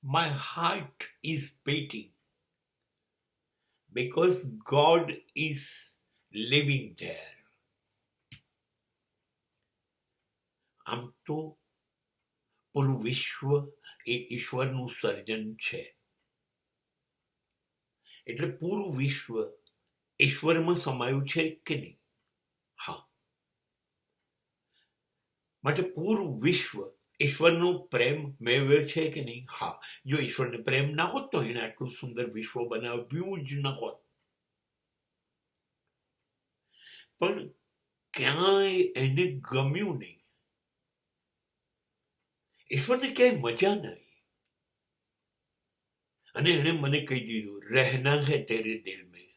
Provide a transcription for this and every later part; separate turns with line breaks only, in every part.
My heart is beating because God is living there. આમ તો પૂરું વિશ્વ એ ઈશ્વરનું સર્જન છે, એટલે પૂરું વિશ્વ ઈશ્વરમાં સમાયું છે કે નહીં? હા. માટે પૂરું વિશ્વ ઈશ્વરનો પ્રેમ મેળવ્યો છે કે નહીં? હા. જો ઈશ્વરને પ્રેમ ના હોત તો એને આટલું સુંદર વિશ્વ બનાવ્યું જ ન હોત. પણ ક્યાંય એને ગમ્યું નહીં, ઈશ્વરને ક્યાંય મજા ના આવી, અને એને મને કહી દીધું રહેના હે તેરે દિલ મેં.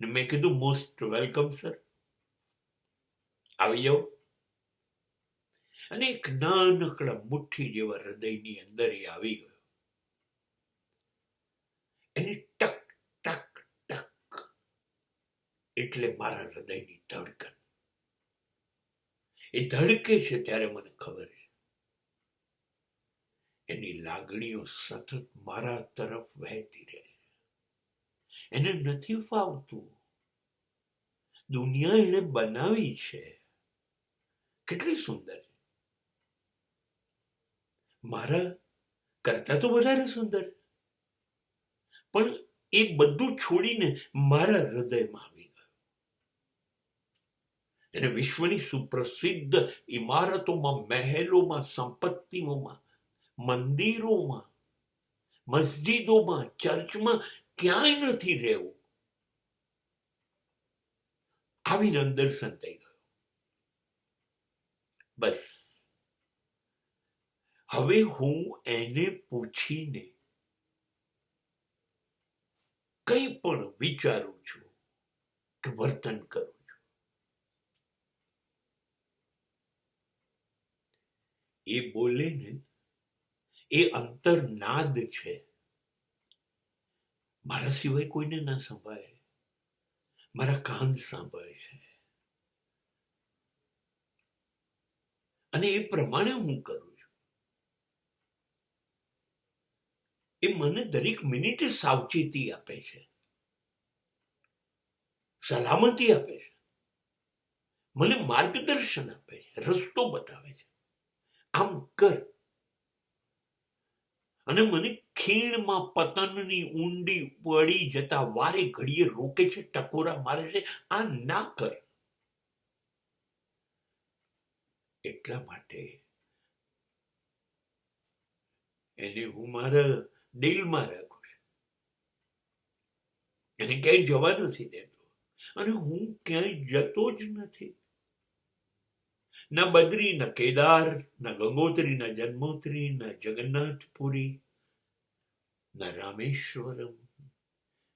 મેં કીધું મોસ્ટ વેલકમ સર, આવી જાઓ. અને એક નાનકડા મુઠ્ઠી જેવા હૃદયની અંદર એ આવી ગયો. એની ટક ટક ટક એટલે મારા હૃદયની ધડકન. એ ધડકે છે ત્યારે મને ખબર છે એની લાગણીઓ સતત મારા તરફ વહેતી રહે છે. એને નથી ફાવતું. દુનિયા એને બનાવી છે કેટલી સુંદર છે, મારા કરતા તો વધારે સુંદર, પણ એ બધું છોડીને મારા હૃદયમાં આવી ગયો. એને વિશ્વની સુપ્રસિદ્ધ ઇમારતોમાં, મહેલોમાં, સંપત્તિઓમાં, મંદિરોમાં, મસ્જિદોમાં, ચર્ચમાં ક્યાંય નથી રહેવું. આવીને અંદર સંતાઈ ગયો. બસ હવે હું એને પૂછીને કંઈ પણ વિચારું છું કે વર્તન કરું છું, એ બોલે ને એ અંતરનાદ છે, મારા સિવાય કોઈને ના સંભળાય. મારા કાન સાંભળે છે અને એ પ્રમાણે હું કરું છું. એ મને દરેક મિનિટે સાવચેતી આપે છે, સલામતી આપે છે, મને માર્ગદર્શન આપે છે, રસ્તો બતાવે છે, આમ કર. અને મને ખીણમાં પતનની ઊંડી પડી જતા વારે ઘડીએ રોકે છે, ટકોરા મારે છે, આ ના કર. એટલા માટે એને હું મારા દિલમાં રાખું છું. એને ક્યાંય જવા નથી દેતો, અને હું ક્યાંય જતો જ નથી. ના બદ્રી, ના કેદાર, ના ગંગોત્રી, ના જન્મોત્રી, ના જગન્નાથપુરી, ના રામેશ્વરમ,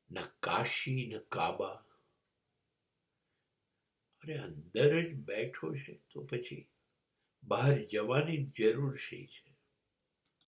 ના કાશી, ના કાબા. અરે અંદર જ બેઠો છે તો પછી બહાર જવાની જરૂર શી છે?